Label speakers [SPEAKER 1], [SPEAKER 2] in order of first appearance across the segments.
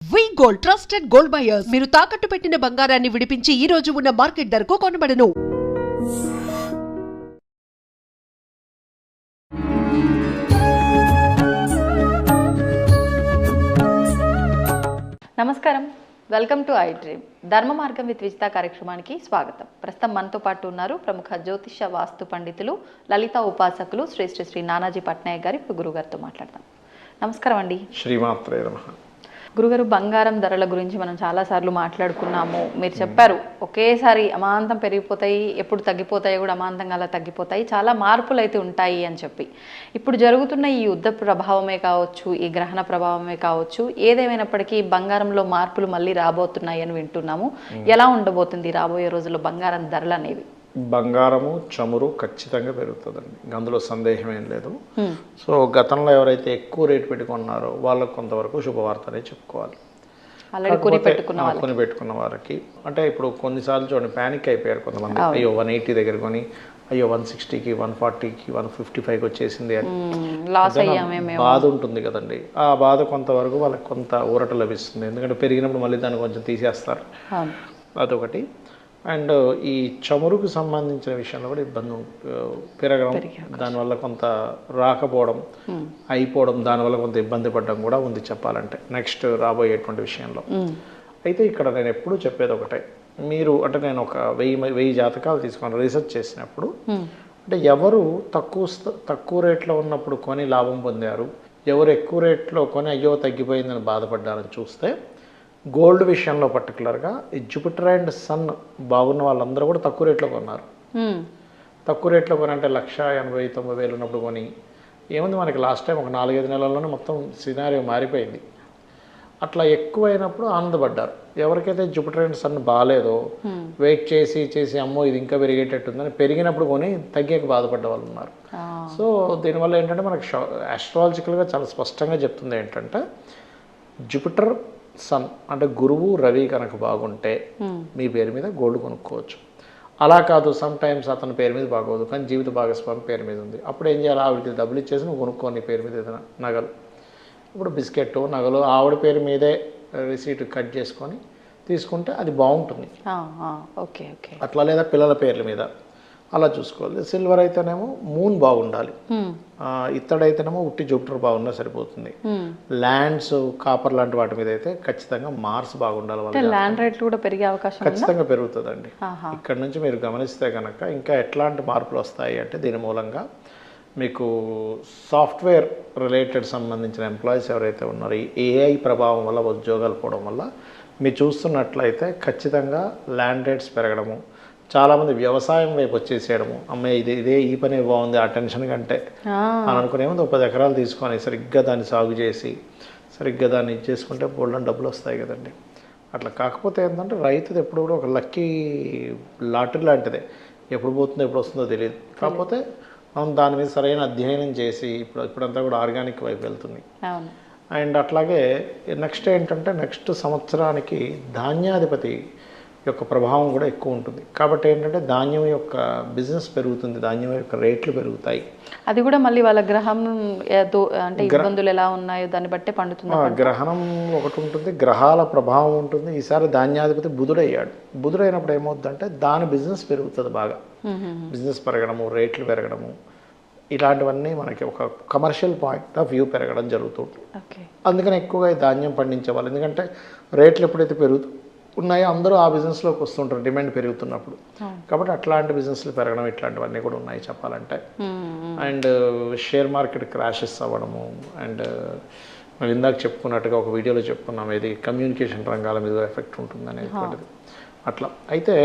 [SPEAKER 1] వి gold trusted gold buyers మీరు తాకట్టు పెట్టిన బంగారాన్ని విడిపించి ఈ రోజు ఉన్న మార్కెట్ ధరకు కొనబడను.
[SPEAKER 2] నమస్కారం, వెల్కమ్ టు ఐ డ్రీమ్. ధర్మ మార్గం విత్ విజిత కార్యక్రమానికి స్వాగతం. ప్రస్తుతం మనతో పాటు ఉన్నారు ప్రముఖ జ్యోతిష వాస్తు పండితులు, లలిత ఉపాసకులు శ్రీ శ్రీ శ్రీ నానాజీ పట్నాయక్ గారు. ఇప్పుడు గురుగారితో మాట్లాడతాం. నమస్కారం అండి.
[SPEAKER 3] శ్రీమాత్రే నమః.
[SPEAKER 2] గురుగారు, బంగారం ధరల గురించి మనం చాలాసార్లు మాట్లాడుకున్నాము. మీరు చెప్పారు ఒకేసారి అమాంతం పెరిగిపోతాయి, ఎప్పుడు తగ్గిపోతాయి కూడా అమాంతంగా అలా తగ్గిపోతాయి, చాలా మార్పులు అయితే ఉంటాయి అని చెప్పి. ఇప్పుడు జరుగుతున్న ఈ యుద్ధ ప్రభావమే కావచ్చు, ఈ గ్రహణ ప్రభావమే కావచ్చు, ఏదేమైనప్పటికీ బంగారంలో మార్పులు మళ్ళీ రాబోతున్నాయి అని వింటున్నాము. ఎలా ఉండబోతుంది రాబోయే రోజుల్లో బంగారం ధరలు అనేవి?
[SPEAKER 3] బంగారము చమురు ఖచ్చితంగా పెరుగుతుందండి, అందులో సందేహం ఏం లేదు. సో గతంలో ఎవరైతే ఎక్కువ రేటు పెట్టుకున్నారో వాళ్ళకు కొంతవరకు శుభవార్తనే చెప్పుకోవాలి. కొని పెట్టుకున్న వారికి అంటే ఇప్పుడు కొన్నిసార్లు చూడండి, ప్యానిక్ అయిపోయారు కొంతమంది. అయ్యో 180 దగ్గర కొని అయ్యో 160కి 140కి 155కి వచ్చేసింది అని బాధ ఉంటుంది కదండి. ఆ బాధ కొంతవరకు వాళ్ళకి కొంత ఊరట లభిస్తుంది, ఎందుకంటే పెరిగినప్పుడు మళ్ళీ దాన్ని కొంచెం తీసేస్తారు. అదొకటి. అండ్ ఈ చమురుకు సంబంధించిన విషయంలో కూడా ఇబ్బంది పెరగడం, దానివల్ల కొంత రాకపోవడం, అయిపోవడం, దానివల్ల కొంత ఇబ్బంది పడడం కూడా ఉంది చెప్పాలంటే నెక్స్ట్ రాబోయేటువంటి విషయంలో. అయితే ఇక్కడ నేను ఎప్పుడూ చెప్పేది ఒకటే, మీరు అంటే నేను ఒక 1000 జాతకాలు తీసుకొని రీసెర్చ్ చేసినప్పుడు అంటే ఎవరు తక్కువ రేట్లో ఉన్నప్పుడు కొని లాభం పొందారు, ఎవరు ఎక్కువ రేట్లో కొని అయ్యో తగ్గిపోయిందని బాధపడ్డారని చూస్తే గోల్డ్ విషయంలో పర్టికులర్గా ఈ జూపిటర్ అండ్ సన్ బాగున్న వాళ్ళందరూ కూడా తక్కువ రేట్లో కొన్నారు. తక్కువ రేట్లో కొని అంటే 1,80,000-90,000 ఉన్నప్పుడు కొని ఏముంది, మనకి లాస్ట్ టైం ఒక 4-5 నెలల్లోనే మొత్తం సినారియో మారిపోయింది. అట్లా ఎక్కువైనప్పుడు ఆనందపడ్డారు. ఎవరికైతే జూపిటర్ అండ్ సన్ బాగాలేదో వెయిట్ చేసి అమ్మో ఇది ఇంకా పెరిగేటట్టుందని పెరిగినప్పుడు కొని తగ్గాక బాధపడ్డ వాళ్ళు ఉన్నారు. సో దీనివల్ల ఏంటంటే మనకి ఆస్ట్రాలజికల్గా చాలా స్పష్టంగా చెప్తుంది ఏంటంటే, జూపిటర్ సన్ అంటే గురువు రవి కనుక బాగుంటే మీ పేరు మీద గోల్డ్ కొనుక్కోవచ్చు. అలా కాదు, సమ్ టైమ్స్ అతని పేరు మీద బాగోదు కానీ జీవిత భాగస్వామి పేరు మీద ఉంది, అప్పుడు ఏం చేయాలి, ఆవిడకి డబ్బులు ఇచ్చేసి నువ్వు కొనుక్కో నీ పేరు మీద ఏదైనా నగలు. ఇప్పుడు బిస్కెట్ నగలు ఆవిడ పేరు మీదే రిసీట్ కట్ చేసుకొని తీసుకుంటే అది బాగుంటుంది. అట్లా లేదా పిల్లల పేర్ల మీద అలా చూసుకోవాలి. సిల్వర్ అయితేనేమో మూన్ బాగుండాలి, ఇత్తడైతేనేమో ఉట్టి జూపిటర్ బాగున్నా సరిపోతుంది. ల్యాండ్స్ కాపర్ లాంటి వాటి మీద అయితే ఖచ్చితంగా మార్స్ బాగుండాలి.
[SPEAKER 2] ల్యాండ్ రేట్లు కూడా పెరిగే అవకాశం
[SPEAKER 3] ఖచ్చితంగా పెరుగుతుందండి. ఇక్కడ నుంచి మీరు గమనిస్తే కనుక ఇంకా ఎట్లాంటి మార్పులు వస్తాయి అంటే, దీని మూలంగా మీకు సాఫ్ట్వేర్ రిలేటెడ్ సంబంధించిన ఎంప్లాయీస్ ఎవరైతే ఉన్నారో ఈ ఏఐ ప్రభావం వల్ల ఉద్యోగాలు పోవడం వల్ల మీరు చూస్తున్నట్లయితే ఖచ్చితంగా ల్యాండ్ రేట్స్ పెరగడము, చాలామంది వ్యవసాయం వైపు వచ్చేసేయడము, అమ్మాయి ఇదే ఈ పని బాగుంది ఆ టెన్షన్ కంటే అని అనుకునేముంది 10 ఎకరాలు తీసుకొని సరిగ్గా దాన్ని సాగు చేసి సరిగ్గా దాన్ని ఇచ్చేసుకుంటే బోల్డని డబ్బులు వస్తాయి కదండి. అట్లా కాకపోతే ఏంటంటే రైతుది ఎప్పుడు కూడా ఒక లక్కీ లాటరీ లాంటిదే, ఎప్పుడు పోతుందో ఎప్పుడు వస్తుందో తెలియదు. కాకపోతే మనం దాని మీద సరైన అధ్యయనం చేసి ఇప్పుడంతా కూడా ఆర్గానిక్ వైపు వెళ్తుంది. అండ్ అట్లాగే నెక్స్ట్ ఏంటంటే నెక్స్ట్ సంవత్సరానికి ధాన్యాధిపతి యొక్క ప్రభావం కూడా ఎక్కువ ఉంటుంది. కాబట్టి ఏంటంటే ధాన్యం యొక్క బిజినెస్ పెరుగుతుంది, ధాన్యం యొక్క రేట్లు పెరుగుతాయి. అది కూడా మళ్ళీ వాళ్ళ గ్రహం అంటే ఇబ్బందులు ఎలా ఉన్నాయో దాన్ని బట్టే పండుతుంది. గ్రహణం ఒకటి ఉంటుంది, గ్రహాల ప్రభావం ఉంటుంది. ఈసారి ధాన్యాధిపతి బుధుడయ్యాడు. బుధుడైనప్పుడు ఏమవుతుందంటే దాని బిజినెస్ పెరుగుతుంది బాగా, బిజినెస్ పెరగడము, రేట్లు పెరగడము, ఇలాంటివన్నీ మనకి ఒక కమర్షియల్ పాయింట్ ఆఫ్ వ్యూ పెరగడం జరుగుతుంది. అందుకని ఎక్కువగా ధాన్యం పండించే వాళ్ళు, ఎందుకంటే రేట్లు ఎప్పుడైతే ఉన్నాయో అందరూ ఆ బిజినెస్లోకి వస్తుంటారు డిమాండ్ పెరుగుతున్నప్పుడు. కాబట్టి అట్లాంటి బిజినెస్లు పెరగడం ఇట్లాంటివన్నీ కూడా ఉన్నాయి చెప్పాలంటే. అండ్ షేర్ మార్కెట్ క్రాషెస్ అవ్వడము, అండ్ మనం ఇందాక చెప్పుకున్నట్టుగా ఒక వీడియోలో చెప్పుకున్నాం, ఇది కమ్యూనికేషన్ రంగాల మీద ఎఫెక్ట్ ఉంటుంది అనేటువంటిది. అట్లా అయితే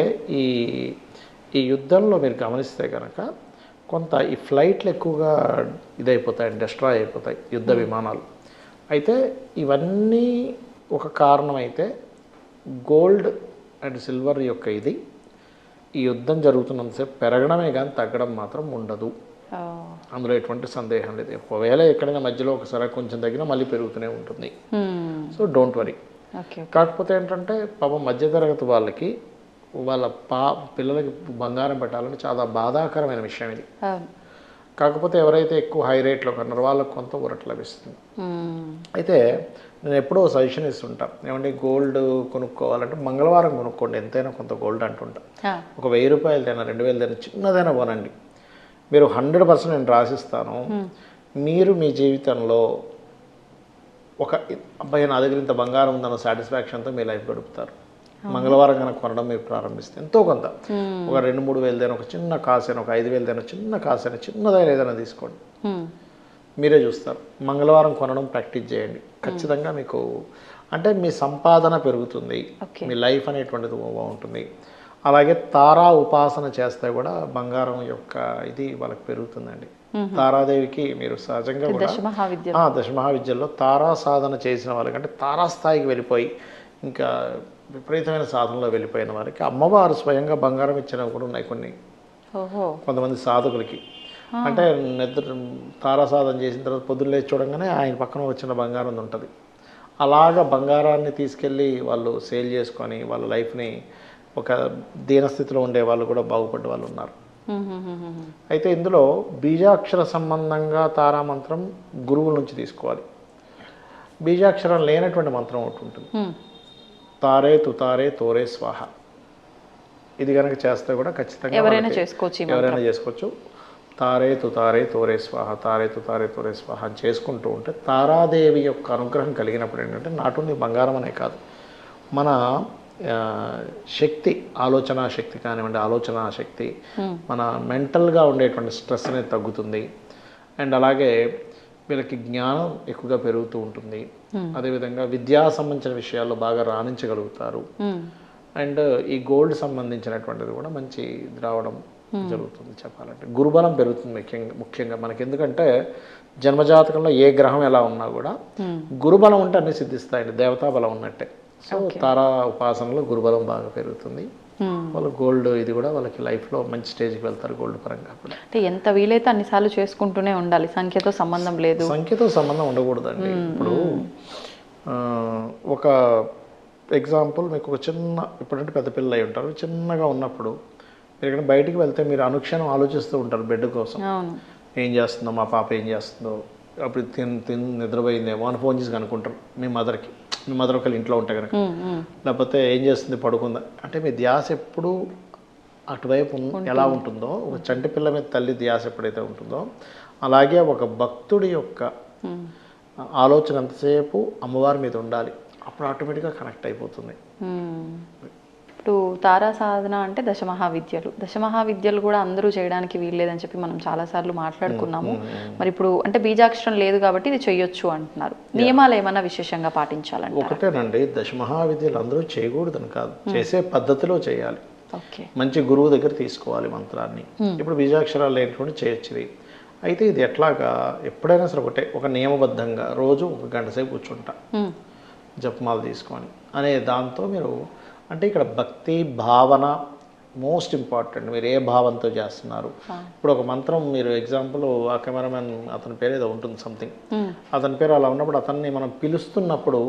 [SPEAKER 3] ఈ యుద్ధంలో మీరు గమనిస్తే కనుక కొంత ఈ ఫ్లైట్లు ఎక్కువగా ఇదైపోతాయి, డిస్ట్రాయ్ అయిపోతాయి యుద్ధ విమానాలు. అయితే ఇవన్నీ ఒక కారణం అయితే గోల్డ్ అండ్ సిల్వర్ యొక్క ఈ యుద్ధం జరుగుతున్నంతసేపు పెరగడమే కానీ తగ్గడం మాత్రం ఉండదు, అందులో ఎటువంటి సందేహం లేదు. ఒకవేళ ఎక్కడైనా మధ్యలో ఒకసారి కొంచెం తగ్గినా మళ్ళీ పెరుగుతూనే ఉంటుంది. So don't worry. కాకపోతే ఏంటంటే పాపం మధ్యతరగతి వాళ్ళకి వాళ్ళ పిల్లలకి బంగారం పెట్టాలని చాలా బాధాకరమైన విషయం ఇది. కాకపోతే ఎవరైతే ఎక్కువ హై రేట్లో కొన్నారో వాళ్ళకు కొంత ఊరట లభిస్తుంది. అయితే నేను ఎప్పుడో సజెషన్ ఇస్తుంటా, ఏమంటే గోల్డ్ కొనుక్కోవాలంటే మంగళవారం కొనుక్కోండి, ఎంతైనా కొంత గోల్డ్ అంటుంటా. ఒక 1000 రూపాయలదైనా 2000 చిన్నదైనా కొనండి. మీరు 100% నేను రాసిస్తాను, మీరు మీ జీవితంలో ఒక అబ్బాయి నా దగ్గర ఇంత బంగారం ఉందన్న సాటిస్ఫాక్షన్తో మీ లైఫ్ గడుపుతారు. మంగళవారం కనుక కొనడం మీరు ప్రారంభిస్తే ఎంతో కొంత ఒక 2-3 వేలదైనా, ఒక చిన్న కాసైనా, ఒక 5,000దైనా చిన్న కాసైనా, చిన్నదైనా ఏదైనా తీసుకోండి, మీరే చూస్తారు. మంగళవారం కొనడం ప్రాక్టీస్ చేయండి, ఖచ్చితంగా మీకు అంటే మీ సంపాదన పెరుగుతుంది, మీ లైఫ్ అనేటువంటిది బాగుంటుంది. అలాగే తారా ఉపాసన చేస్తే కూడా బంగారం యొక్క ఇది వాళ్ళకి పెరుగుతుందండి. తారాదేవికి మీరు సహజంగా కూడా దశమహావిద్యల్లో తారా సాధన చేసిన వాళ్ళకంటే తారా స్థాయికి వెళ్ళిపోయి ఇంకా విపరీతమైన సాధనలో వెళ్ళిపోయిన వారికి అమ్మవారు స్వయంగా బంగారం ఇచ్చినవి కూడా ఉన్నాయి కొన్ని. కొంతమంది సాధకులకి అంటే నిద్ర తారా సాధన చేసిన తర్వాత పొద్దున్న లేచి చూడంగానే ఆయన పక్కన వచ్చిన బంగారం ఉంటుంది. అలాగా బంగారాన్ని తీసుకెళ్ళి వాళ్ళు సేల్ చేసుకొని వాళ్ళ లైఫ్ని ఒక దీనస్థితిలో ఉండే వాళ్ళు కూడా బాగుపడ్డ వాళ్ళు ఉన్నారు. అయితే ఇందులో బీజాక్షర సంబంధంగా తారామంత్రం గురువుల నుంచి తీసుకోవాలి. బీజాక్షరం లేనటువంటి మంత్రం ఒకటి ఉంటుంది, తారే తుతారే తోరే స్వాహ. ఇది కనుక చేస్తే కూడా ఖచ్చితంగా ఎవరైనా చేసుకోవచ్చు. తారే తుతారే తోరే స్వాహ, తారే తుతారే తోరే స్వాహ అని చేసుకుంటూ ఉంటే తారాదేవి యొక్క అనుగ్రహం కలిగినప్పుడు ఏంటంటే నాటు ఓన్లీ బంగారం అనే కాదు, మన శక్తి, ఆలోచన శక్తి కానివ్వండి, ఆలోచన శక్తి, మన మెంటల్గా ఉండేటువంటి స్ట్రెస్ అనేది తగ్గుతుంది. అండ్ అలాగే వీళ్ళకి జ్ఞానం ఎక్కువగా పెరుగుతూ ఉంటుంది. అదేవిధంగా విద్యా సంబంధించిన విషయాల్లో బాగా రాణించగలుగుతారు. అండ్ ఈ గోల్డ్ సంబంధించినటువంటిది కూడా మంచి రావడం జరుగుతుంది. చెప్పాలంటే గురుబలం పెరుగుతుంది ముఖ్యంగా మనకి. ఎందుకంటే జన్మజాతకంలో ఏ గ్రహం ఎలా ఉన్నా కూడా గురుబలం ఉంటే అన్ని సిద్ధిస్తాయండి, దేవతా బలం ఉన్నట్టే. సో తారా ఉపాసనలో గురుబలం బాగా పెరుగుతుంది. వాళ్ళు గోల్డ్ ఇది కూడా వాళ్ళకి లైఫ్లో మంచి స్టేజ్కి వెళ్తారు గోల్డ్ పరంగా.
[SPEAKER 2] అంటే ఎంత వీలైతే అన్నిసార్లు చేసుకుంటూనే ఉండాలి, సంఖ్యతో సంబంధం లేదు.
[SPEAKER 3] సంఖ్యతో సంబంధం ఉండకూడదండి. ఇప్పుడు ఒక ఎగ్జాంపుల్ మీకు ఒక చిన్న, ఇప్పుడంటే పెద్ద పిల్లలు అయి ఉంటారు, చిన్నగా ఉన్నప్పుడు మీరు ఇక్కడ బయటికి వెళ్తే మీరు అనుక్షణం ఆలోచిస్తూ ఉంటారు బెడ్ కోసం, ఏం చేస్తుందో మా పాప, ఏం చేస్తుందో, అప్పుడు నిద్రపోయిందేమో అని ఫోన్ చేసి కనుక్కుంటారు మీ మదర్కి. మీ మదర్ ఒకళ్ళు ఇంట్లో ఉంటే కనుక, లేకపోతే ఏం చేస్తుంది పడుకుందా అంటే మీ ధ్యాస ఎప్పుడు అటువైపు ఎలా ఉంటుందో, ఒక చంటి పిల్ల మీద తల్లి ధ్యాస ఎప్పుడైతే ఉంటుందో అలాగే ఒక భక్తుడి యొక్క ఆలోచన ఎంతసేపు అమ్మవారి మీద ఉండాలి, అప్పుడు ఆటోమేటిక్గా కనెక్ట్ అయిపోతుంది.
[SPEAKER 2] ఇప్పుడు తారా సాధన అంటే దశమహావిద్యలు కూడా అందరూ చేయడానికి వీల్లేదని చెప్పి మనం చాలాసార్లు మాట్లాడుకున్నాము. మరి ఇప్పుడు అంటే బీజాక్షరం లేదు కాబట్టి ఇది చెయ్యొచ్చు అంటున్నారు, నియమాలు ఏమైనా విశేషంగా పాటించాలంటే?
[SPEAKER 3] ఒకటేనండి, దశమహావిద్యలు అందరూ చేయకూడదని కాదు, చేసే పద్ధతిలో చేయాలి. మంచి గురువు దగ్గర తీసుకోవాలి మంత్రాన్ని. ఇప్పుడు బీజాక్షరాలు లేనటువంటి చేయొచ్చు. అయితే ఇది ఎట్లాగా, ఎప్పుడైనా సరే ఒకటే ఒక నియమబద్ధంగా రోజు 1 గంట సేపు కూర్చుంటా జపమాల తీసుకొని అనే దాంతో మీరు అంటే ఇక్కడ భక్తి భావన మోస్ట్ ఇంపార్టెంట్. మీరు ఏ భావంతో చేస్తున్నారు. ఇప్పుడు ఒక మంత్రం మీరు ఎగ్జాంపుల్ ఆ కెమెరామెన్ అతని పేరు ఏదో ఉంటుంది సంథింగ్, అతని పేరు అలా ఉన్నప్పుడు అతన్ని మనం పిలుస్తున్నప్పుడు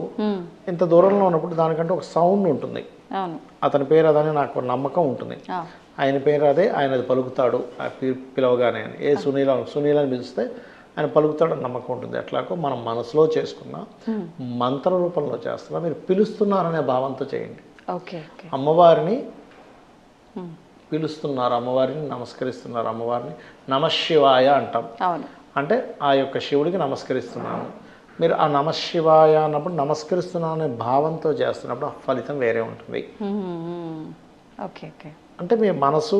[SPEAKER 3] ఇంత దూరంలో ఉన్నప్పుడు దానికంటే ఒక సౌండ్ ఉంటుంది. అతని పేరు అదని నాకు నమ్మకం ఉంటుంది, ఆయన పేరు అదే, ఆయన అది పలుకుతాడు పిలవగానే. ఏ సునీల్ అని పిలిస్తే ఆయన పలుకుతాడని నమ్మకం ఉంటుంది. ఎట్లాగో మనం మనసులో చేసుకున్న మంత్ర రూపంలో చేస్తున్నా, మీరు పిలుస్తున్నారనే భావంతో చేయండి. అమ్మవారిని పిలుస్తున్నారు, అమ్మవారిని నమస్కరిస్తున్నారు, అమ్మవారిని నమశివాయ అంటాం. అంటే ఆ యొక్క శివుడికి నమస్కరిస్తున్నాను. మీరు ఆ నమశివాయ అన్నప్పుడు నమస్కరిస్తున్నాను అనే భావంతో చేస్తున్నప్పుడు ఆ ఫలితం వేరే ఉంటుంది. అంటే మీ మనసు,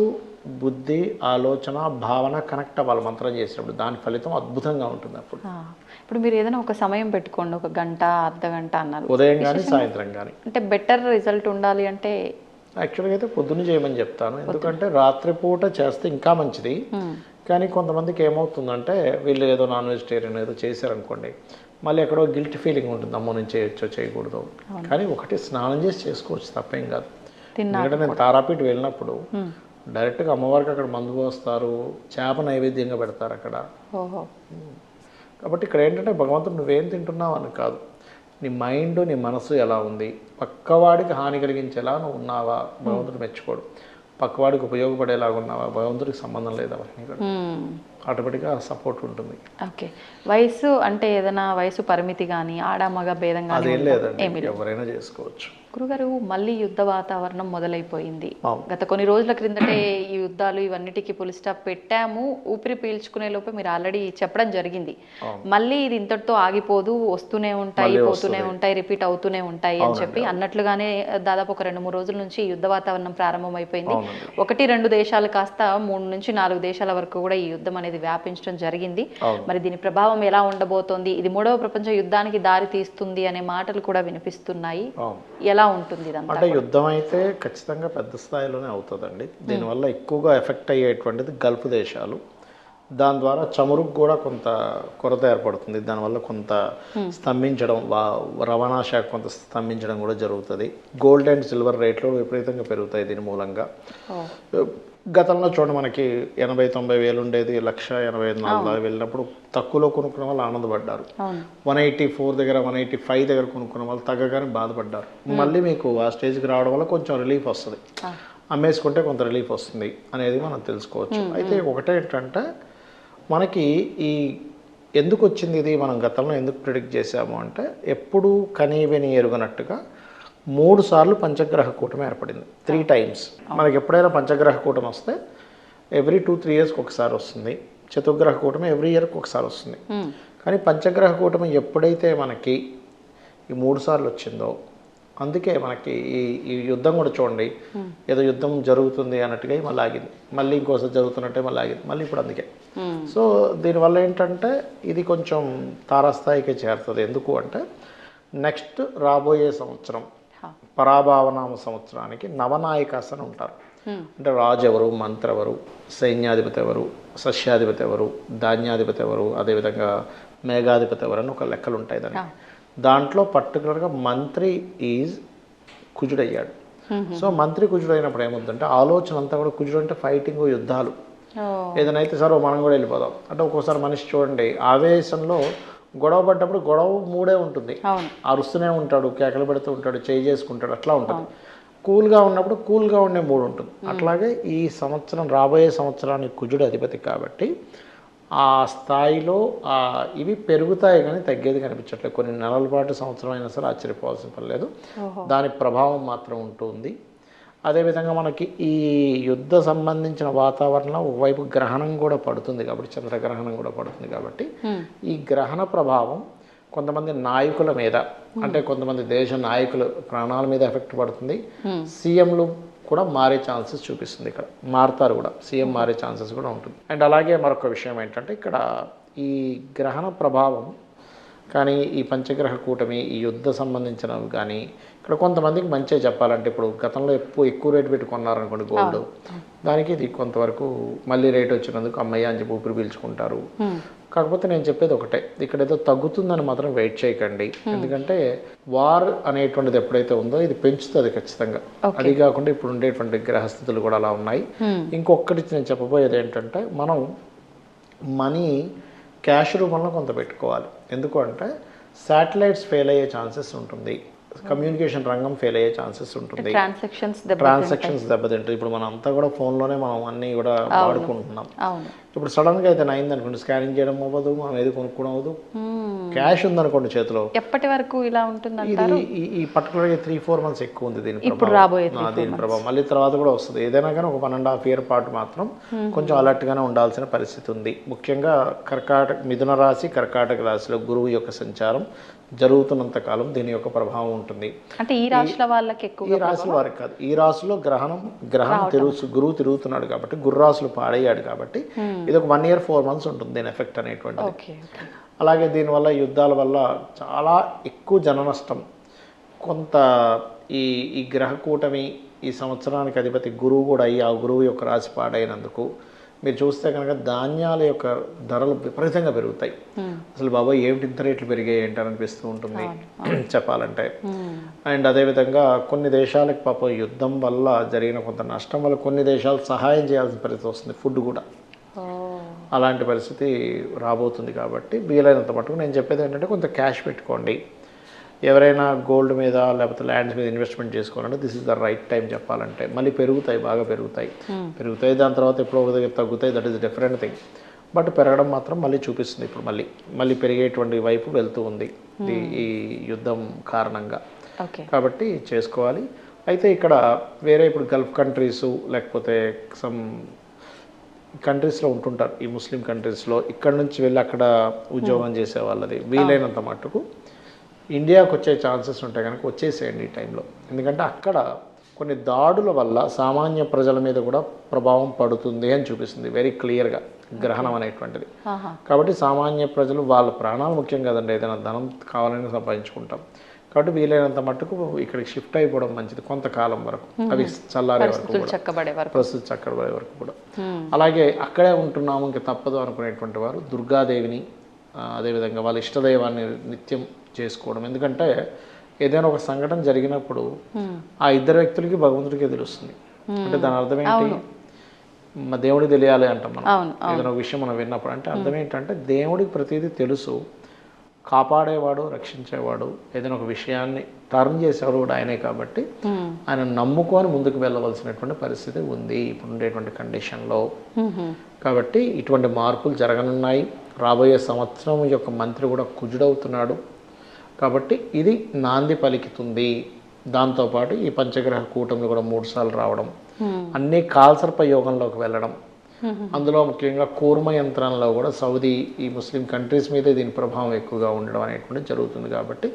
[SPEAKER 3] బుద్ధి, ఆలోచన, భావన కనెక్ట్ అవ్వాలి మంత్రం చేసినప్పుడు, దాని ఫలితం అద్భుతంగా ఉంటుంది. అప్పుడు
[SPEAKER 2] ఇప్పుడు మీరు ఏదైనా ఒక సమయం పెట్టుకోండి, 1 గంట, అర్ధ గంట అన్నారు,
[SPEAKER 3] ఉదయం కానీ సాయంత్రం కానీ.
[SPEAKER 2] అంటే బెటర్ రిజల్ట్ ఉండాలి అంటే
[SPEAKER 3] యాక్చువల్గా అయితే పొద్దున్న చేయమని చెప్తాను, ఎందుకంటే రాత్రిపూట చేస్తే ఇంకా మంచిది. కానీ కొంతమందికి ఏమవుతుందంటే వీళ్ళు ఏదో నాన్ వెజిటేరియన్ ఏదో చేశారనుకోండి, మళ్ళీ ఎక్కడో గిల్ట్ ఫీలింగ్ ఉంటుంది, అమ్మో నేను చేయొచ్చో చేయకూడదు. కానీ ఒకటి స్నానం చేసి చేసుకోవచ్చు, తప్పేం కాదు. ఎందుకంటే నేను తారాపీఠ వెళ్ళినప్పుడు డైరెక్ట్గా అమ్మవారికి అక్కడ మందు పోస్తారు, చేప నైవేద్యంగా పెడతారు అక్కడ. కాబట్టి ఇక్కడ ఏంటంటే భగవంతుడు నువ్వేం తింటున్నావు అని కాదు, నీ మైండ్, నీ మనసు ఎలా ఉంది, పక్కవాడికి హాని కలిగించేలా నువ్వు ఉన్నావా, భగవంతుడు మెచ్చుకోడు. పక్కవాడికి ఉపయోగపడేలాగా ఉన్నావా, భగవంతుడికి సంబంధం లేదు అవన్నీ కూడా. ఆటోమేటిక్గా సపోర్ట్ ఉంటుంది.
[SPEAKER 2] ఓకే. వయసు అంటే ఏదైనా వయసు పరిమితి కానీ ఆడామగ భేదం కానీ
[SPEAKER 3] అదేం లేదండి, ఎవరైనా చేసుకోవచ్చు.
[SPEAKER 2] గురుగారు, మళ్ళీ యుద్ధ వాతావరణం మొదలైపోయింది.
[SPEAKER 3] అవును.
[SPEAKER 2] గత కొన్ని రోజుల క్రిందటే ఈ యుద్ధాలు ఇవన్నిటికీ పులి స్టాప్ పెట్టాము, ఊపిరి పీల్చుకునే లోపే మీరు ఆల్రెడీ చెప్పడం జరిగింది. మళ్ళీ ఇది ఇంతటితో ఆగిపోదు, వస్తూనే ఉంటాయి, పోతూనే ఉంటాయి, రిపీట్ అవుతూనే ఉంటాయి అని చెప్పి అన్నట్లుగానే దాదాపు ఒక 2-3 రోజుల నుంచి యుద్ధ వాతావరణం ప్రారంభమైపోయింది. 1-2 దేశాలు కాస్త 3 నుంచి 4 దేశాల వరకు కూడా ఈ యుద్ధం అనేది వ్యాపించడం జరిగింది. మరి దీని ప్రభావం ఎలా ఉండబోతోంది, ఇది 3వ ప్రపంచ యుద్ధానికి దారి తీస్తుంది అనే మాటలు కూడా వినిపిస్తున్నాయి. ఎలా ఉంటుంది ఇదంతా?
[SPEAKER 3] అంటే యుద్ధం అయితే ఖచ్చితంగా పెద్ద స్థాయిలోనే అవుతుందండి. దీనివల్ల ఎక్కువగా ఎఫెక్ట్ అయ్యేటువంటిది గల్ఫ్ దేశాలు. దాని ద్వారా చమురుకు కూడా కొంత కొరత ఏర్పడుతుంది. దానివల్ల కొంత స్తంభించడం, రవాణా శాఖ కొంత స్తంభించడం కూడా జరుగుతుంది. గోల్డ్ అండ్ సిల్వర్ రేట్లు విపరీతంగా పెరుగుతాయి దీని మూలంగా. గతంలో చూడండి, మనకి 80-90 వేలు ఉండేది, 1,85,400 వెళ్ళినప్పుడు తక్కువలో కొనుక్కున్న వాళ్ళు ఆనందపడ్డారు. 184 దగ్గర 185 దగ్గర కొనుక్కున్న వాళ్ళు తగ్గగానే బాధపడ్డారు. మళ్ళీ మీకు ఆ స్టేజ్కి రావడం వల్ల కొంచెం రిలీఫ్ వస్తుంది, అమ్మేసుకుంటే కొంత రిలీఫ్ వస్తుంది అనేది మనం తెలుసుకోవచ్చు. అయితే ఒకటే ఏంటంటే, మనకి ఈ ఎందుకు వచ్చింది ఇది, మనం గతంలో ఎందుకు ప్రిడిక్ట్ చేసాము అంటే, ఎప్పుడు కనీవిని ఎరుగనట్టుగా 3 సార్లు పంచగ్రహ కూటమి ఏర్పడింది. 3 times. మనకి ఎప్పుడైనా పంచగ్రహ కూటమి వస్తే ఎవ్రీ 2-3 yearsకి ఒకసారి వస్తుంది. చతుర్గ్రహ కూటమి ఎవ్రీ ఇయర్కి ఒకసారి వస్తుంది. కానీ పంచగ్రహ కూటమి ఎప్పుడైతే మనకి ఈ 3 సార్లు వచ్చిందో, అందుకే మనకి ఈ యుద్ధం కూడా చూడండి, ఏదో యుద్ధం జరుగుతుంది అన్నట్టుగా మళ్ళీ ఆగింది, మళ్ళీ ఇంకోసారి జరుగుతున్నట్టే మళ్ళీ ఆగింది, మళ్ళీ ఇప్పుడు అందుకే. సో దీనివల్ల ఏంటంటే ఇది కొంచెం తారాస్థాయికి చేరుతుంది. ఎందుకు అంటే, నెక్స్ట్ రాబోయే సంవత్సరం పరాభావనామ సంవత్సరానికి నవనాయకాస్ అని ఉంటారు. అంటే రాజు ఎవరు, మంత్రి ఎవరు, సైన్యాధిపతి ఎవరు, సస్యాధిపతి ఎవరు, ధాన్యాధిపతి ఎవరు, అదేవిధంగా మేఘాధిపతి ఎవరు అని ఒక లెక్కలు ఉంటాయి దానికి. దాంట్లో పర్టికులర్గా మంత్రి ఈజ్ కుజుడయ్యాడు. సో మంత్రి కుజుడైనప్పుడు ఏమవుతుందంటే, ఆలోచన అంతా కూడా కుజుడు అంటే ఫైటింగ్, యుద్ధాలు. ఏదైనా అయితే సరే మనం కూడా వెళ్ళిపోదాం అంటే, ఒక్కోసారి మనిషి చూడండి ఆవేశంలో గొడవ పడ్డప్పుడు గొడవ మూడే ఉంటుంది, అరుస్తూనే ఉంటాడు, కేకలు పెడుతూ ఉంటాడు, చేయి చేసుకుంటాడు, అట్లా ఉంటుంది. కూల్గా ఉన్నప్పుడు కూల్గా ఉండే మూడు ఉంటుంది. అట్లాగే ఈ సంవత్సరం, రాబోయే సంవత్సరానికి కుజుడు అధిపతి కాబట్టి ఆ స్థాయిలో ఇవి పెరుగుతాయి కానీ తగ్గేది కనిపించట్లేదు. కొన్ని నెలల పాటు, సంవత్సరం అయినా సరే ఆశ్చర్యపోవాల్సిన పని లేదు, దాని ప్రభావం మాత్రం ఉంటుంది. అదేవిధంగా మనకి ఈ యుద్ధ సంబంధించిన వాతావరణంలో ఒకవైపు గ్రహణం కూడా పడుతుంది కాబట్టి, చంద్రగ్రహణం కూడా పడుతుంది కాబట్టి, ఈ గ్రహణ ప్రభావం కొంతమంది నాయకుల మీద, అంటే కొంతమంది దేశ నాయకుల ప్రాణాల మీద ఎఫెక్ట్ పడుతుంది. సీఎంలు కూడా మారే ఛాన్సెస్ చూపిస్తుంది. ఇక్కడ మారుతారు కూడా, సీఎం మారే ఛాన్సెస్ కూడా ఉంటుంది. అండ్ అలాగే మరొక విషయం ఏంటంటే, ఇక్కడ ఈ గ్రహణ ప్రభావం కానీ, ఈ పంచగ్రహ కూటమి, ఈ యుద్ధ సంబంధించినవి కానీ, ఇక్కడ కొంతమందికి మంచిగా చెప్పాలంటే, ఇప్పుడు గతంలో ఎక్కువ రేటు పెట్టి కొన్నారనుకోండి గోల్డ్, దానికి ఇది కొంతవరకు మళ్ళీ రేట్ వచ్చినందుకు అమ్మయ్య అని చెప్పి ఊపిరి పీల్చుకుంటారు. కాకపోతే నేను చెప్పేది ఒకటే, ఇక్కడ ఏదో తగ్గుతుందని మాత్రం వెయిట్ చేయకండి. ఎందుకంటే వార్ అనేటువంటిది ఎప్పుడైతే ఉందో ఇది పెంచుతుంది ఖచ్చితంగా. అది కాకుండా ఇప్పుడు ఉండేటువంటి గ్రహస్థితులు కూడా అలా ఉన్నాయి. ఇంకొకటి నేను చెప్పబోయేది ఏంటంటే, మనం మనీ క్యాష్ రూపంలో కొంత పెట్టుకోవాలి. ఎందుకు అంటే శాటిలైట్స్ ఫెయిల్ అయ్యే ఛాన్సెస్ ఉంటుంది, కమ్యూనికేషన్ రంగం ఫెయిల్ అయ్యే ఛాన్సెస్ ఉంటుంది, ట్రాన్సాక్షన్స్ దెబ్బతింటుంది. ఇప్పుడు మనం అంతా కూడా ఫోన్లోనే మనం అన్నీ కూడా వాడుకుంటున్నాం. ఇప్పుడు సడన్గా అయితే అయింది అనుకోండి, స్కానింగ్ చేయడం అవ్వదు, మనం ఏది కొనుక్కోవడం అవ్వదు. క్యాష్ ఉందనుకోండి చేతిలో,
[SPEAKER 2] ఎప్పటి వరకు ఇలా ఉంటుంది?
[SPEAKER 3] ఈ పర్టికులర్గా 3-4 months ఎక్కువ ఉంది దీని ప్రభావం. మళ్ళీ తర్వాత కూడా వస్తుంది. ఏదైనా కానీ ఒక 1.5 year పాటు మాత్రం కొంచెం అలర్ట్గానే ఉండాల్సిన పరిస్థితి ఉంది. ముఖ్యంగా మిథున రాశి, కర్కాటక రాశిలో గురువు యొక్క సంచారం జరుగుతున్నంత కాలం దీని యొక్క ప్రభావం ఉంటుంది.
[SPEAKER 2] అంటే ఈ రాశుల వాళ్ళకి ఎక్కువ,
[SPEAKER 3] ఈ రాశుల వారికి కాదు. ఈ రాశిలో గ్రహం గురువు తిరుగుతున్నాడు కాబట్టి, గురు రాశులు పాడయ్యాడు కాబట్టి, ఇది ఒక 1 year 4 months ఉంటుంది దీని ఎఫెక్ట్ అనేటువంటిది. అలాగే దీనివల్ల యుద్ధాల వల్ల చాలా ఎక్కువ జన నష్టం. కొంత ఈ గ్రహ కూటమి, ఈ సంవత్సరానికి అధిపతి గురువు కూడా అయ్యి, ఆ గురువు యొక్క రాశి పాడైనందుకు మీరు చూస్తే కనుక ధాన్యాల యొక్క ధరలు విపరీతంగా పెరుగుతాయి. అసలు బాబాయ్ ఏమిటి ఇంత రేట్లు పెరిగాయి ఏంటని అనిపిస్తూ ఉంటుంది చెప్పాలంటే. అండ్ అదేవిధంగా కొన్ని దేశాలకు పాపం యుద్ధం వల్ల జరిగిన కొంత నష్టం వల్ల కొన్ని దేశాలు సహాయం చేయాల్సిన పరిస్థితి వస్తుంది, ఫుడ్ కూడా. అలాంటి పరిస్థితి రాబోతుంది కాబట్టి వీలైనంత మటుకు నేను చెప్పేది ఏంటంటే, కొంత క్యాష్ పెట్టుకోండి. ఎవరైనా గోల్డ్ మీద లేకపోతే ల్యాండ్స్ మీద ఇన్వెస్ట్మెంట్ చేసుకోవాలంటే this is the right time చెప్పాలంటే. మళ్ళీ పెరుగుతాయి, బాగా పెరుగుతాయి. దాని తర్వాత ఎప్పుడో ఒక దగ్గర తగ్గుతాయి, that is different thing. But పెరగడం మాత్రం మళ్ళీ చూపిస్తుంది. ఇప్పుడు మళ్ళీ పెరిగేటువంటి వైపు వెళ్తూ ఉంది ఈ యుద్ధం కారణంగా. కాబట్టి చేసుకోవాలి. అయితే ఇక్కడ వేరే ఇప్పుడు గల్ఫ్ కంట్రీసు లేకపోతే సమ్ కంట్రీస్లో ఉంటుంటారు, ఈ ముస్లిం కంట్రీస్లో ఇక్కడ నుంచి వెళ్ళి అక్కడ ఉద్యోగం చేసే వాళ్ళది వీలైనంత మట్టుకు ఇండియాకు వచ్చే ఛాన్సెస్ ఉంటాయి కనుక వచ్చేసేయండి ఈ టైంలో. ఎందుకంటే అక్కడ కొన్ని దాడుల వల్ల సామాన్య ప్రజల మీద కూడా ప్రభావం పడుతుంది అని చూపిస్తుంది వెరీ క్లియర్గా గ్రహణం అనేటువంటిది. కాబట్టి సామాన్య ప్రజలు వాళ్ళ ప్రాణాలు ముఖ్యం కదండి, ఏదైనా ధనం కావాలని సంపాదించుకుంటాం. కాబట్టి వీలైనంత మట్టుకు ఇక్కడికి షిఫ్ట్ అయిపోవడం మంచిది కొంతకాలం వరకు, అవి చల్లారే వరకు కూడా, పరిస్థితి చక్కబడే వరకు కూడా. అలాగే అక్కడే ఉంటున్నాము ఇంకా తప్పదు అనుకునేటువంటి వారు దుర్గాదేవిని అదేవిధంగా వాళ్ళ ఇష్టదైవాన్ని నిత్యం చేసుకోవడం. ఎందుకంటే ఏదైనా ఒక సంఘటన జరిగినప్పుడు ఆ ఇద్దరు వ్యక్తులకి భగవంతుడికే తెలుస్తుంది. అంటే దాని అర్థం ఏంటి, మా దేవుడికి తెలియాలి అంటాం మనం ఏదైనా ఒక విషయం మనం విన్నప్పుడు. అంటే అర్థం ఏంటంటే దేవుడికి ప్రతిదీ తెలుసు, కాపాడేవాడు రక్షించేవాడు ఏదైనా ఒక విషయాన్ని టర్న్ చేసేవాడు కూడా ఆయనే. కాబట్టి ఆయన నమ్ముకొని ముందుకు వెళ్ళవలసినటువంటి పరిస్థితి ఉంది ఇప్పుడు ఉండేటువంటి కండిషన్లో. కాబట్టి ఇటువంటి మార్పులు జరగనున్నాయి. రాబోయే సంవత్సరం యొక్క మంత్రి కూడా కుజుడవుతున్నాడు. కాబట్టి ఇది నాంది పలికితుంది. దాంతోపాటు ఈ పంచగ్రహ కూటమి కూడా 3 సార్లు రావడం, అన్ని కాల్సర్ప యోగంలోకి వెళ్ళడం, అందులో ముఖ్యంగా కూర్మ యంత్రంలో కూడా సౌదీ ఈ ముస్లిం కంట్రీస్ మీదే దీని ప్రభావం ఎక్కువగా ఉండడం అనేటువంటిది జరుగుతుంది. కాబట్టి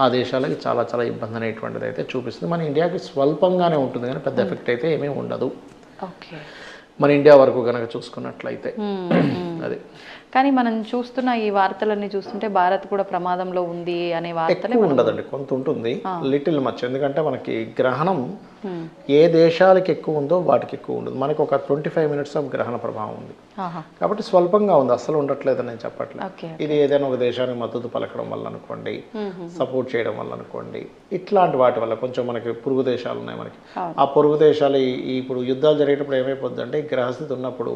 [SPEAKER 3] ఆ దేశాలకి చాలా చాలా ఇబ్బంది అనేటువంటిది అయితే చూపిస్తుంది. మన ఇండియాకి స్వల్పంగానే ఉంటుంది కానీ పెద్ద ఎఫెక్ట్ అయితే ఏమీ ఉండదు మన ఇండియా వరకు కనుక చూసుకున్నట్లయితే. అది
[SPEAKER 2] కానీ మనం చూస్తున్న ఈ వార్తలన్నీ చూస్తుంటే భారత్ కూడా ప్రమాదంలో ఉంది అనే వార్తలే
[SPEAKER 3] ఉండదండి, కొంత ఉంటుంది లిటిల్ మచ్. ఎందుకంటే మనకి గ్రహణం ఏ దేశాలకి ఎక్కువ ఉందో వాటికి ఎక్కువ ఉండదు. మనకి ఒక 25 minutes ఆఫ్ గ్రహణ ప్రభావం ఉంది కాబట్టి స్వల్పంగా ఉంది, అస్సలు ఉండట్లేదని నేను చెప్పట్లేదు. ఇది ఏదైనా ఒక దేశానికి మద్దతు పలకడం వల్ల అనుకోండి, సపోర్ట్ చేయడం వల్ల అనుకోండి, ఇట్లాంటి వాటి వల్ల కొంచెం మనకి పొరుగు దేశాలు ఉన్నాయి మనకి. ఆ పొరుగు దేశాలు ఇప్పుడు యుద్ధాలు జరిగేటప్పుడు ఏమైపోద్ది అంటే గ్రహస్థితి ఉన్నప్పుడు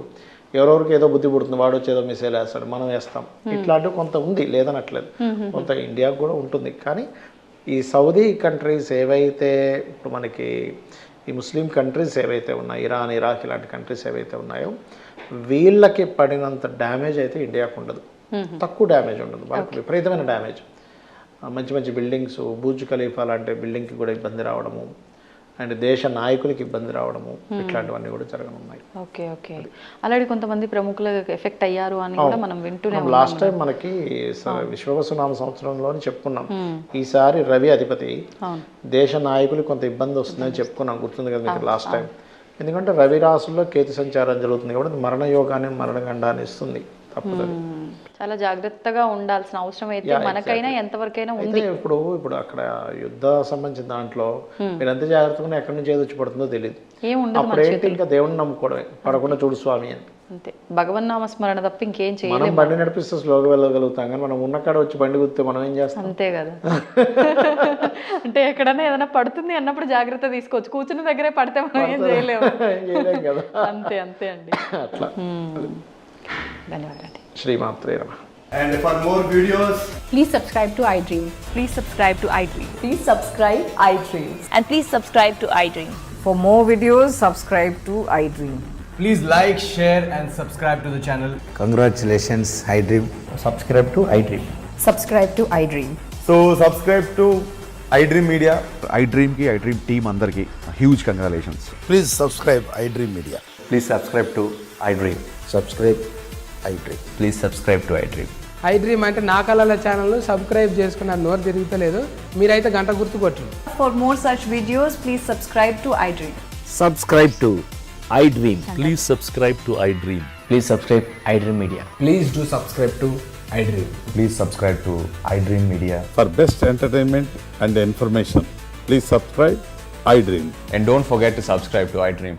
[SPEAKER 3] ఎవరెవరికి ఏదో బుద్ధి పుడుతుంది, వాడు వచ్చి ఏదో మిసైల్ వేస్తాడు, మనం వేస్తాం, ఇట్లాంటివి కొంత ఉంది లేదనట్లేదు, కొంత ఇండియాకు కూడా ఉంటుంది. కానీ ఈ సౌదీ కంట్రీస్ ఏవైతే ఇప్పుడు మనకి ఈ ముస్లిం కంట్రీస్ ఏవైతే ఉన్నాయో, ఇరాన్ ఇరాక్ ఇలాంటి కంట్రీస్ ఏవైతే ఉన్నాయో వీళ్ళకి పడినంత డ్యామేజ్ అయితే ఇండియాకు ఉండదు. తక్కువ డ్యామేజ్ ఉండదు, వాళ్ళకి విపరీతమైన డ్యామేజ్. మంచి మంచి బిల్డింగ్స్, బుర్జ్ ఖలీఫా లాంటి బిల్డింగ్కి కూడా ఇబ్బంది రావడము, అండ్ దేశ నాయకులకి ఇబ్బంది రావడము, ఇట్లాంటివన్నీ కూడా జరగనున్నాయి.
[SPEAKER 2] ఓకే అలాగే కొంతమంది ప్రముఖులు ఎఫెక్ట్ అయ్యారు అని కూడా మనం వింటూనే.
[SPEAKER 3] లాస్ట్ టైం మనకి విశ్వవసునామ సంవత్సరంలోని చెప్పుకున్నాం, ఈసారి రవి అధిపతి దేశ నాయకులు కొంత ఇబ్బంది వస్తుందని చెప్పుకున్నాం, గుర్తుంది కదా మీకు లాస్ట్ టైం. ఎందుకంటే రవి రాశుల్లో కేతు సంచారం జరుగుతుంది కాబట్టి మరణ యోగాన్ని మరణగండాన్ని ఇస్తుంది. తప్పదు,
[SPEAKER 2] చాలా జాగ్రత్తగా ఉండాల్సిన అవసరం అయితే మనకైనా ఎంతవరకైనా ఉంది.
[SPEAKER 3] ఇప్పుడు అక్కడ యుద్ధ సంబంధించిన దాంట్లో మీరు ఎంత జాగ్రత్తగా ఎక్కడి నుంచి ఏది వచ్చి పడుతుందో తెలియదు. అప్పుడు ఏంటి ఇంకా దేవుడిని నమ్ముకోవడమే, పడకుండా చూడు స్వామి అని
[SPEAKER 2] అంతే. భగవన్ నామ స్మరణ తప్ప ఇంకేం చేయలేం.
[SPEAKER 3] మనం బండి నడిపిస్తే స్లోగా వెళ్ళగలుగుతాం కానీ మనం ఉన్న కాడ వచ్చి బండి గుర్తే మనం ఏం చేస్తాం?
[SPEAKER 2] అంతే కదా. అంటే ఎక్కడైనా ఏదైనా పడుతుంది అన్నప్పుడు జాగ్రత్త తీసుకోవచ్చు, కూర్చున్న దగ్గరే పడితే మనం ఏం చేయలేము
[SPEAKER 3] కదా.
[SPEAKER 2] అంతే అండి.
[SPEAKER 3] అట్లా.
[SPEAKER 2] ధన్యవాదాలు.
[SPEAKER 3] శ్రీమాత్రే నమః.
[SPEAKER 4] And for more videos,
[SPEAKER 5] Please subscribe to iDream.
[SPEAKER 6] Please subscribe to iDream.
[SPEAKER 5] Please subscribe iDream.
[SPEAKER 6] And please subscribe to iDream.
[SPEAKER 5] For more videos, subscribe to iDream.
[SPEAKER 4] please like, share and subscribe to the channel.
[SPEAKER 7] Congratulations, iDream.
[SPEAKER 8] Subscribe to iDream.
[SPEAKER 5] Subscribe to iDream.
[SPEAKER 4] So subscribe to iDream Media.
[SPEAKER 9] iDream team andarki huge congratulations.
[SPEAKER 7] Please subscribe iDream Media.
[SPEAKER 8] Please subscribe to iDream.
[SPEAKER 7] Subscribe iDream.
[SPEAKER 8] Please subscribe to iDream.
[SPEAKER 10] iDream అంటే నా కళల ఛానల్ను subscribe చేసుకున్న నోరు తిరుగుతలేదు, మీరైతే గంట గుర్తు కొట్టండి.
[SPEAKER 6] For more such videos, please subscribe to iDream.
[SPEAKER 8] Subscribe to iDream.
[SPEAKER 9] Please subscribe to iDream.
[SPEAKER 8] Please subscribe iDream Media.
[SPEAKER 4] Please do subscribe to iDream.
[SPEAKER 8] Please subscribe to iDream Media.
[SPEAKER 9] For best entertainment and information, please subscribe iDream.
[SPEAKER 8] And don't forget to subscribe to iDream.